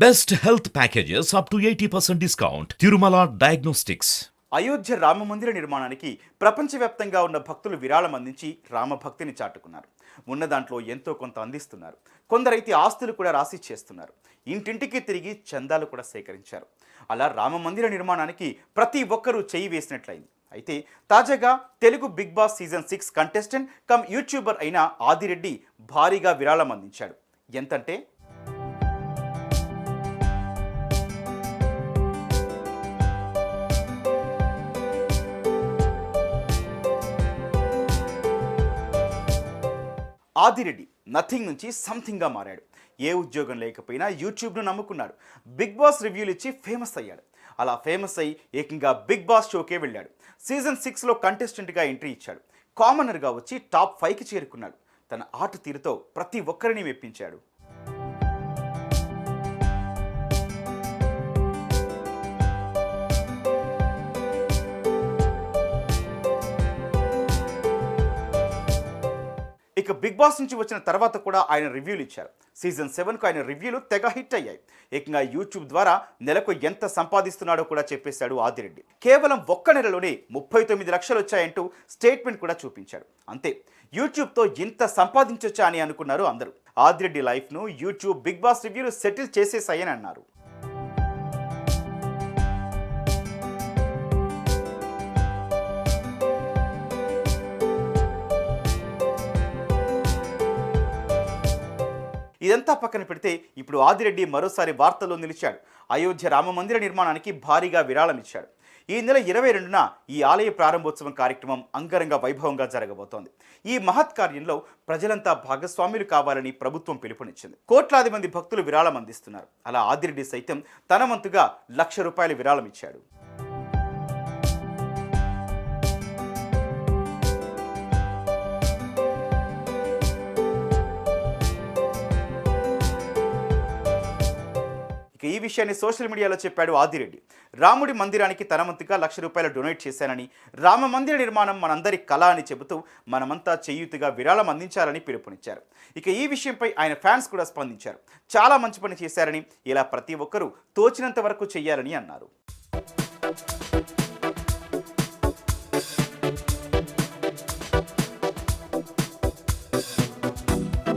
Best health packages up to 80% discount. Tirumala Diagnostics. Ayodhya Rama మందిర నిర్మాణానికి ప్రపంచవ్యాప్తంగా ఉన్న భక్తులు విరాళం అందించి రామభక్తిని చాటుకున్నారు. ఉన్న దాంట్లో ఎంతో కొంత అందిస్తున్నారు. కొందరైతే ఆస్తులు కూడా రాసి చేస్తున్నారు. ఇంటింటికి తిరిగి చందాలు కూడా సేకరించారు. అలా రామ మందిర నిర్మాణానికి ప్రతి ఒక్కరూ చేయి వేసినట్లయింది. అయితే తాజాగా Telugu Bigg Boss season 6 contestant cum YouTuber అయిన ఆదిరెడ్డి భారీగా విరాళం అందించాడు. ఎంతంటే ఆదిరెడ్డి నథింగ్ నుంచి సంథింగ్గా మారాడు. ఏ ఉద్యోగం లేకపోయినా యూట్యూబ్ను నమ్ముకున్నాడు. బిగ్ బాస్ రివ్యూలు ఇచ్చి ఫేమస్ అయ్యాడు. అలా ఫేమస్ అయ్యి ఏకంగా బిగ్ బాస్ షోకే వెళ్ళాడు. సీజన్ 6లో కంటెస్టెంట్గా ఎంట్రీ ఇచ్చాడు. కామనర్గా వచ్చి టాప్ 5కి చేరుకున్నాడు. తన ఆట తీరుతో ప్రతి ఒక్కరిని మెప్పించాడు. ఇక బిగ్ బాస్ నుంచి వచ్చిన తర్వాత కూడా ఆయన రివ్యూలు ఇచ్చారు. సీజన్ 7కు ఆయన రివ్యూలు తెగ హిట్ అయ్యాయి. ఏకంగా యూట్యూబ్ ద్వారా నెలకు ఎంత సంపాదిస్తున్నాడో కూడా చెప్పేశాడు ఆదిరెడ్డి. కేవలం ఒక్క నెలలోనే 39 లక్షలు వచ్చాయంటూ స్టేట్మెంట్ కూడా చూపించాడు. అంతే, యూట్యూబ్తో ఇంత సంపాదించొచ్చా అని అనుకున్నారు అందరూ. ఆదిరెడ్డి లైఫ్ను యూట్యూబ్ బిగ్ బాస్ రివ్యూలు సెటిల్ చేసేసాయని అన్నారు. ఇదంతా పక్కన పెడితే ఇప్పుడు ఆదిరెడ్డి మరోసారి వార్తల్లో నిలిచాడు. అయోధ్య రామ మందిర నిర్మాణానికి భారీగా విరాళం ఇచ్చాడు. ఈ నెల 22న ఈ ఆలయ ప్రారంభోత్సవం కార్యక్రమం అంగరంగ వైభవంగా జరగబోతోంది. ఈ మహత్ కార్యంలో ప్రజలంతా భాగస్వాములు కావాలని ప్రభుత్వం పిలుపునిచ్చింది. కోట్లాది మంది భక్తులు విరాళం అందిస్తున్నారు. అలా ఆదిరెడ్డి సైతం తన వంతుగా ₹1,00,000 విరాళం ఇచ్చాడు. ఇక ఈ విషయాన్ని సోషల్ మీడియాలో చెప్పాడు ఆదిరెడ్డి. రాముడి మందిరానికి తన వంతుగా ₹1,00,000 డొనేట్ చేశానని, రామ మందిర నిర్మాణం మనందరి కళ అని చెబుతూ మనమంతా చేయూతగా విరాళం అందించాలని పిలుపునిచ్చారు. ఇక ఈ విషయంపై ఆయన ఫ్యాన్స్ కూడా స్పందించారు. చాలా మంచి పని చేశారని, ఇలా ప్రతి ఒక్కరూ తోచినంత వరకు చేయాలని అన్నారు.